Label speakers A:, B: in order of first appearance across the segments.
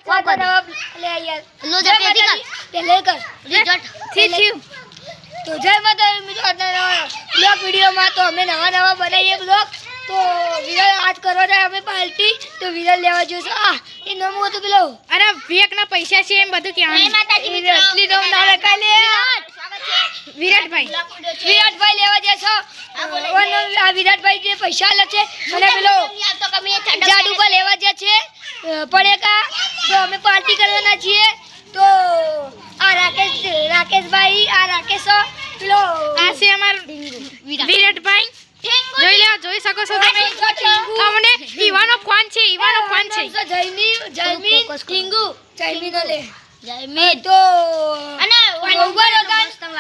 A: લે યાર લો જે પેટી કર પેલે કર રિઝલ્ટ થી તો જય માતા મિત્રો આજના બ્લોગ વિડિયોમાં તો અમે નવા બનાવીએ બ્લોગ તો વિરલ આજ કરવા જાય અમે પાર્ટી તો વિરલ લેવા જોઈશું આ એ નમો તો પેલો
B: અરે વિવેક ના પૈસા છે એમ બધું કહેવાનું
A: જય માતાજી મિત્રો અસલી નામ ના લખાય લે વિરાટભાઈ લેવા જશો આ વિરાટભાઈ જે પૈસા લે છે અને પેલો જાડુબા લેવા જે છે પડેકા તો અમે પાર્ટી કરવાના છીએ તો આ રાકેશભાઈ આ રાકેશ પેલો
B: આ છે અમાર વિરાટભાઈ જોઈ શકો છો તમે અમને ઈવાનો ફોન છે
A: જયમીન ટીંગુ જયમીન લે જયમીન તો અને ઓવર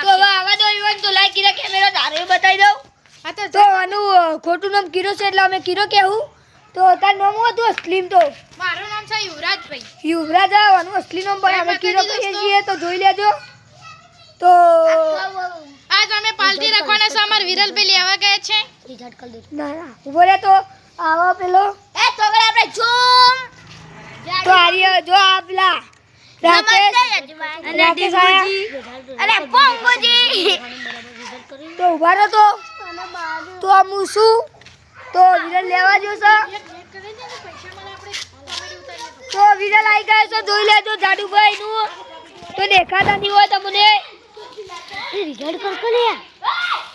A: તો આવા દો ઈવન તો લાઈક કીધા કેમેરા તારે બતાવી દઉં તો આનું ખોટું નામ કીરો છે એટલે અમે કીરો કહેવું તો તાર નામ હતું અસલીમ તો
B: મારું નામ છે યુવરાજભાઈ
A: યુવરાજ આનું અસલી નામ પણ અમે કીરો કહીએ છીએ તો જોઈ લેજો તો
B: આજ અમે પાર્ટી રાખવાના છે અમાર વિરલભાઈ લેવા ગયા છે
A: રિઝલ્ટ કરી દે ના ઉભો રે તો આવો પેલો એ તોગડે આપણે ઝૂમ તો આર્ય જો આપલા રાકેશ અરે પોંગોજી તો ઉભા રહો તો આમું શું તો વિરલ લેવા જોશે તો વિરલ આવી ગયા છે જોઈ લેજો જાડુભાઈ નું તો દેખાતા નહીં હોય તમને રિઝલ્ટ કર લે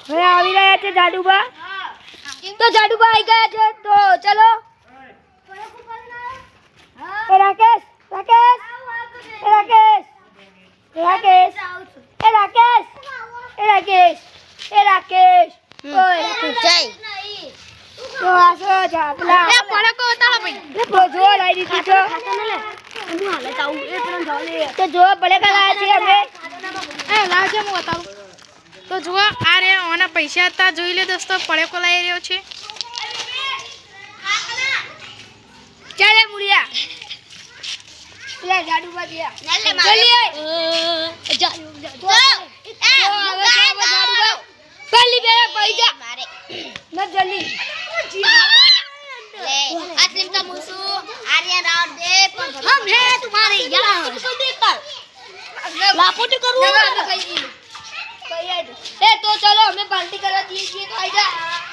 A: હવે આવી રહ્યા છે જાડુબા તો જાડુબા આવી ગયા છે તો ચલો રાકેશ જય તો આસો જાપલા
B: એ પડકો ઉતાળો ભાઈ
A: તો જો લાઈ દીધી છો તો જો પડેકા લાયા છે અમે
B: એ લાવજે હું બતાવું તો જુઓ આ રે ઓના પૈસા હતા જોઈ લે દોસ્તો પડકો લઈ રહ્યો છે
A: ચાલે મુડિયા લે જાડુબા દિયા પલ્લી બે પૈસા મારે ન જલ્દી ले असलिम का मुसु आर्यन और दे हम है तुम्हारे यार लापोटी करूं ए तो चलो हमें पार्टी करा दीजिए तो आइजा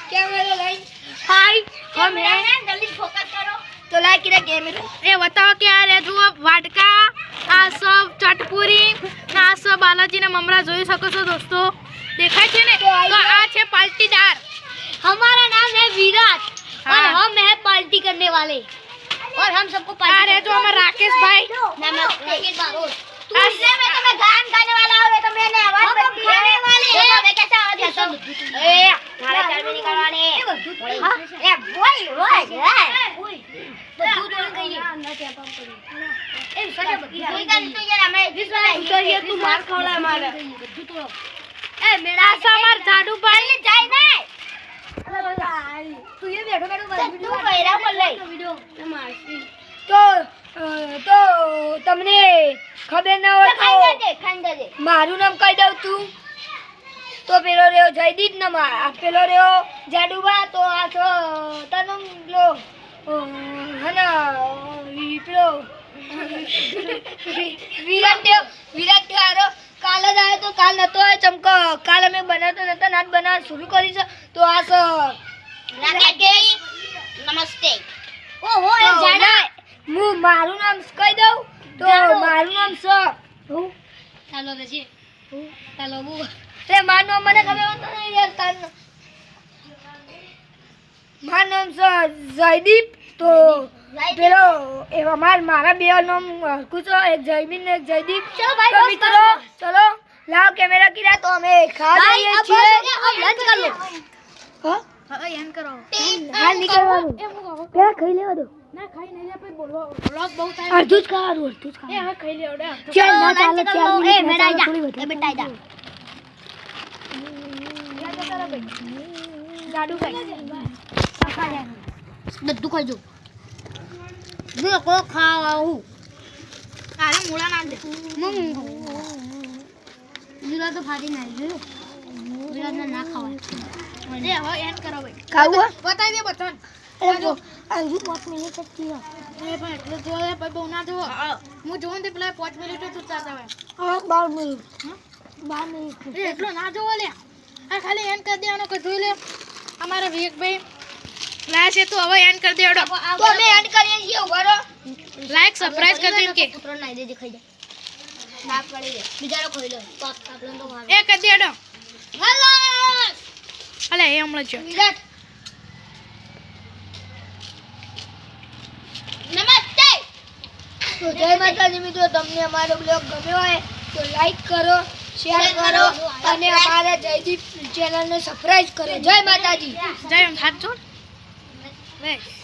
A: कैमरा लाइन हाय हम है जल्दी फोकस करो तो लाइक किया कैमरा
B: એ બતાવો કે આ રે જુઓ વાટકા આ સબ ચટપુરી આ સબ બાલાજીના મમરા જોઈ શકો છો દોસ્તો દેખાય છે ને તો આ છે પાર્ટીદાર
A: हमारा नाम है विराट और हम है पार्टी करने वाले और हम सबको
B: आ रहे जो हमारे राकेश भाई
A: नमस्ते दूसरे में तो मैं गान गाने वाला हूं तो मैंने आवाज खाने वाले हैं मैं कैसा आवाज देता हूं ए मारे चार में निकालवाने ए बोल तो तू जोड़ गई अंदर क्या पंप करी ए सजा कोई गाली तो यार मैं विश्वास तो ये तू मार खवला मारे ए मेरा
B: समर झाड़ू
A: पहले जाए ना तू ये बैठो तू पैरा बोल रही तो તમને ખબર ના હોય તો મારું નામ કહી દઉં તું તો પેલો રહ્યો જયદીપ ને આ પેલો રહ્યો જાડુબા તો આ તો તનો લો હના પેલો વિરાટ આરો કાલ જ આવ્યો તો કાલ નતો આવ્યો ચમક કાલ અમે બનાવતો નતા નાટ બનાવવાનું શરૂ કરી છે તો આ નમસ્તે ઓહો એ જાડા હું મારું નામ કહી દઉં તો મારું નામ છે હું ચાલો રે છે ચાલો હું તે મારું નામ મને ખબર હોત નહીં યાર તાર મારું નામ છે જયદીપ તો પેલો એવા મારા બે નામ કુછ એક જયમીન ને એક જયદીપ તો મિત્રો ચલો લાવ કેમેરા કિરા તો અમે ખાવા જઈએ છીએ अब लंच कर लो हां
B: એમ કરો
A: હાલ નીકળવાનું પેલા ખાઈ લેવા દો
B: ના ખાઈ નહીં લે પછી બોલવા વ્લોગ બહુ થાય
A: અડધું જ ખાવાનું
B: એ હા ખાઈ લેવડે
A: ચાલ ના ચાલે ચાલ એ બેટા જા એ બેટા જા યા તો તારા ભાઈ જાડુ ખાઈ બધું ખાજો જો કો ખાવું
B: આરે મૂળા નામ દે
A: જીરા તો ફાટી ના જો જીરા ના ખાવાય
B: એ હવે એન્ડ કરો ભાઈ
A: ખાવું
B: બતાવી દે બતન
A: અરે જો આ 5 મિનિટ જ થયો
B: પણ એટલું જો ભાઈ બહુ ના જો હું જોઉં ને પેલા 5 મિનિટ જ ઉતારતા હોય
A: હા 12 મિનિટ 12 મિનિટ
B: એટલો ના જોવો લે આ ખાલી એન્ડ કરી દેવાનો કે જોઈ લે અમારા વિવેકભાઈ લાશ છે તો હવે એન્ડ કરી દેડો
A: તો અમે એન્ડ કરીએ છીએ ઉભારો
B: લાઈક સબસ્ક્રાઇબ કરી દેજો કે
A: પુત્રો નાઈ દે દેખાઈ જાય ના પડી જાય બીજારો ખોઈ લો તો આપણને તો
B: એ કરી દેડો
A: હેલો
B: અલે એ હમણાં જો
A: વિરાટ નમસ્તે તો જય માતાજી મિત્રો તમને અમારો બ્લોગ ગમ્યો હોય તો લાઈક કરો શેર કરો અને અમારા જયદીપ ચેનલને સબસ્ક્રાઇબ કરો જય માતાજી
B: જય હાથ જોડ બસ